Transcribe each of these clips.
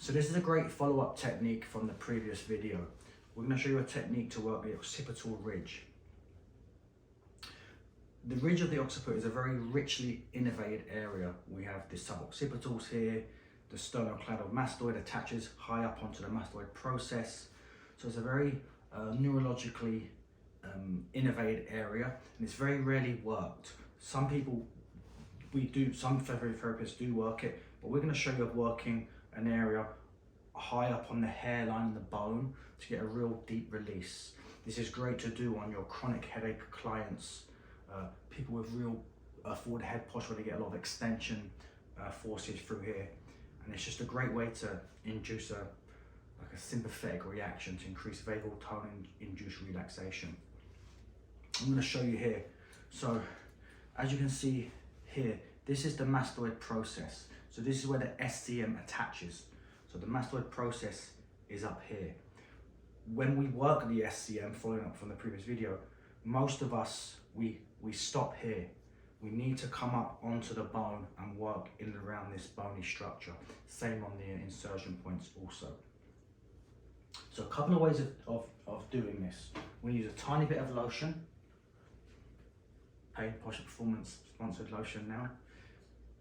So this is a great follow-up technique from the previous video. We're going to show you a technique to work the occipital ridge. The ridge of the occipital is a very richly innervated area. We have the suboccipitals here, the sternocleidomastoid attaches high up onto the mastoid process. So it's a very neurologically innervated area, and it's very rarely worked. Some people, some therapists do work it, but we're going to show you working an area high up on the hairline and the bone to get a real deep release. This is great to do on your chronic headache clients, people with real forward head posture where they get a lot of extension forces through here. And it's just a great way to induce a sympathetic reaction to increase vagal tone and induce relaxation. I'm going to show you here. So as you can see here, this is the mastoid process. So this is where the SCM attaches. So the mastoid process is up here. When we work the SCM, following up from the previous video, most of us, we stop here. We need to come up onto the bone and work in and around this bony structure. Same on the insertion points also. So a couple of ways of doing this. We use a tiny bit of lotion. Pain Posture Performance sponsored lotion now.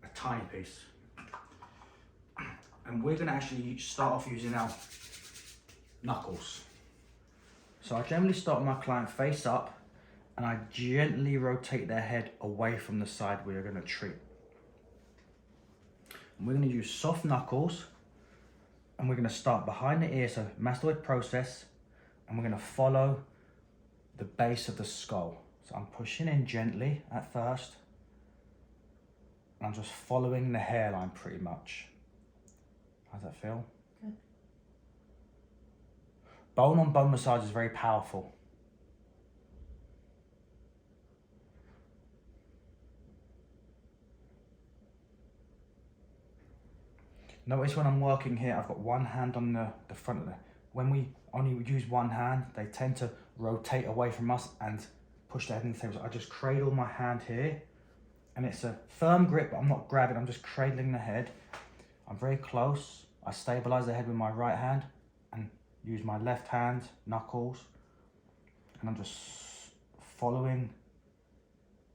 A tiny piece. And we're going to actually start off using our knuckles. So I generally start my client face up, and I gently rotate their head away from the side we are going to treat. And we're going to use soft knuckles, and we're going to start behind the ear, so mastoid process, and we're going to follow the base of the skull. So I'm pushing in gently at first, and I'm just following the hairline pretty much. How's that feel? Good. Bone on bone massage is very powerful. Notice when I'm working here, I've got one hand on the front of the... When we only use one hand, they tend to rotate away from us and push their head in the table. So I just cradle my hand here, and it's a firm grip, but I'm not grabbing, I'm just cradling the head. I'm very close. I stabilize the head with my right hand and use my left hand, knuckles, and I'm just following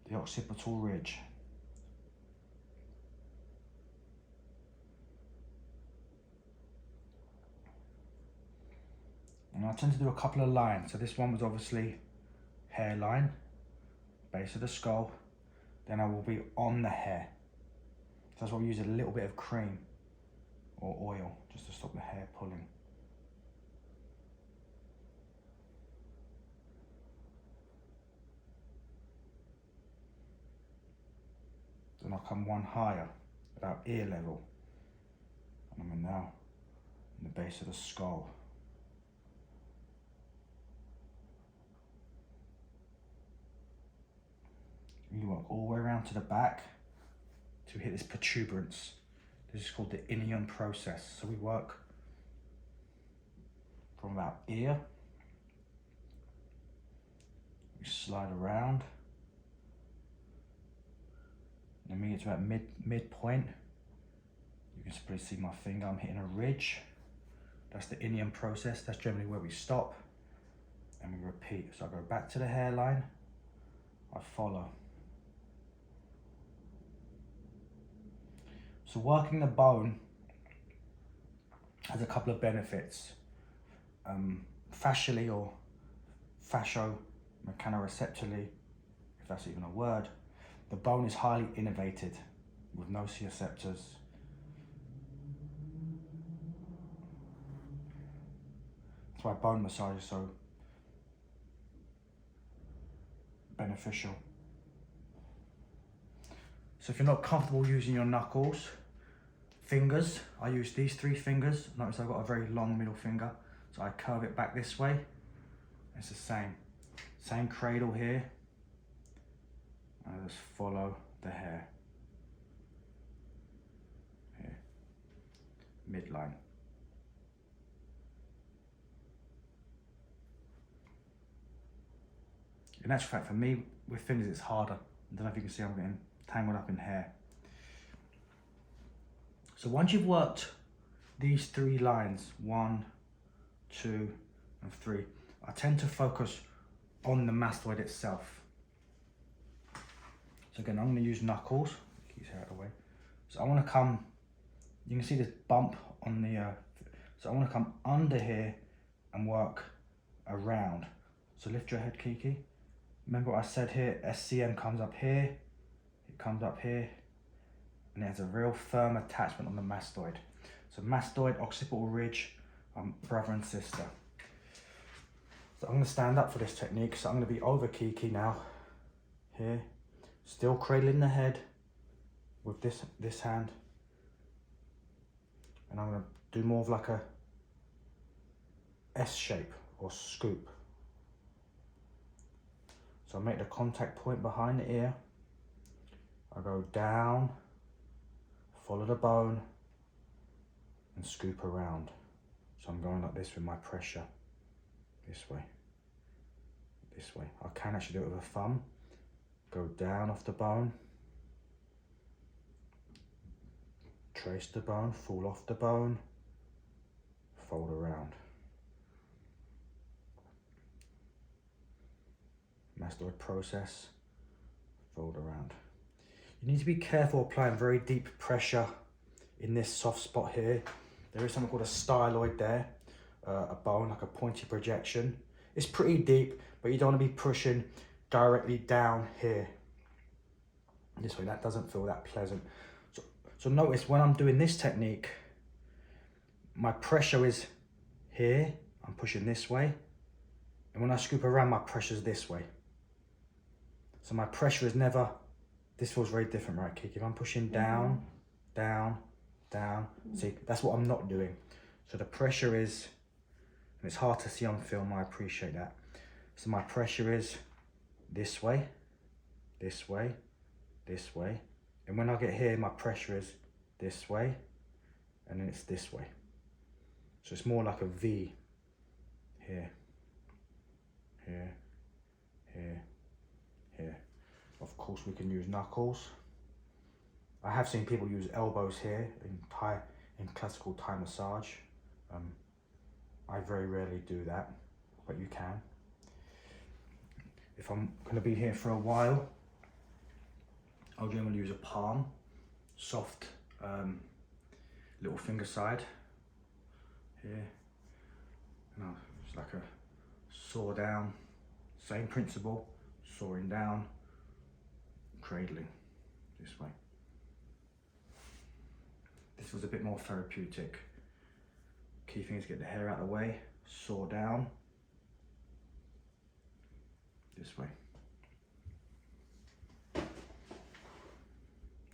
the occipital ridge. And I tend to do a couple of lines. So this one was obviously hairline, base of the skull, then I will be on the hair. So that's why we use a little bit of cream or oil just to stop the hair pulling. Then I'll come one higher, about ear level, and I'm now in the base of the skull. You work all the way around to the back to hit this protuberance. This is called the inion process. So we work from about ear, we slide around, and then we get to about midpoint. You can probably see my finger, I'm hitting a ridge. That's the inion process. That's generally where we stop, and we repeat. So I go back to the hairline, I follow. So working the bone has a couple of benefits. Fascially or fascio-mechanoreceptorally, if that's even a word, the bone is highly innervated with nociceptors. That's why bone massage is so beneficial. So if you're not comfortable using your knuckles, fingers, I use these 3 fingers. Notice I've got a very long middle finger, so I curve it back this way. It's the same cradle here. I just follow the hair here, midline. In actual fact, for me, with fingers, it's harder. I don't know if you can see I'm getting tangled up in hair. So once you've worked these 3 lines, 1, 2, and 3, I tend to focus on the mastoid itself. So again, I'm going to use knuckles, keep it out of the way. So I want to come, you can see this bump on the, so I want to come under here and work around. So lift your head, Kiki. Remember what I said here, SCM comes up here, it comes up here, and it has a real firm attachment on the mastoid. So mastoid, occipital ridge, brother and sister. So I'm going to stand up for this technique, so I'm going to be over Kiki now, here, still cradling the head with this hand, and I'm going to do more of like a S shape or scoop. So I make the contact point behind the ear, I go down, follow the bone, and scoop around. So I'm going like this with my pressure, this way, this way. I can actually do it with a thumb, go down off the bone, trace the bone, fall off the bone, fold around. Mastoid process, fold around. You need to be careful applying very deep pressure in this soft spot here. There is something called a styloid there, a bone, like a pointy projection. It's pretty deep, but you don't want to be pushing directly down here. This way, that doesn't feel that pleasant. So notice when I'm doing this technique, my pressure is here, I'm pushing this way. And when I scoop around, my pressure is this way. So my pressure is never, this feels very different, right, Kiki? If I'm pushing down, down, down, see, that's what I'm not doing. So the pressure is, and it's hard to see on film, I appreciate that. So my pressure is this way, this way, this way. And when I get here, my pressure is this way, and then it's this way. So it's more like a V here, here, here, here. Of course, we can use knuckles. I have seen people use elbows here in classical Thai massage. I very rarely do that, but you can. If I'm going to be here for a while, I'll generally use a palm, soft little finger side here. No, it's like a saw down, same principle, sawing down, cradling this way. This was a bit more therapeutic. Key thing is get the hair out of the way, saw down, this way.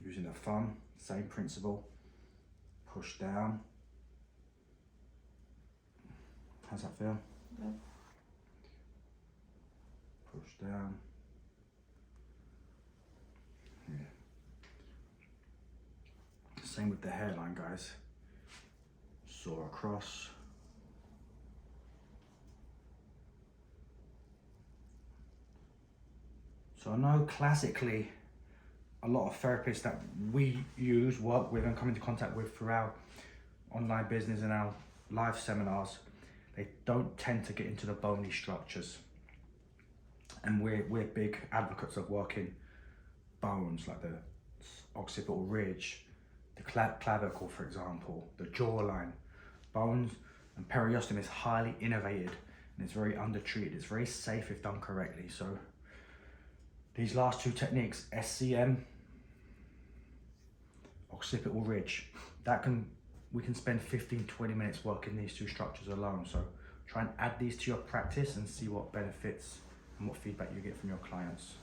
Using the thumb, same principle, push down. How's that feel? Good. Push down. Yeah. Same with the hairline, guys. Saw across. So I know classically a lot of therapists that we use, work with and come into contact with through our online business and our live seminars, they don't tend to get into the bony structures. And we're big advocates of working bones like the occipital ridge, the clavicle, for example, the jawline. Bones and periosteal is highly innervated and it's very undertreated. It's very safe if done correctly. So these last two techniques, SCM, occipital ridge, we can spend 15-20 minutes working these two structures alone. So try and add these to your practice and see what benefits and what feedback you get from your clients.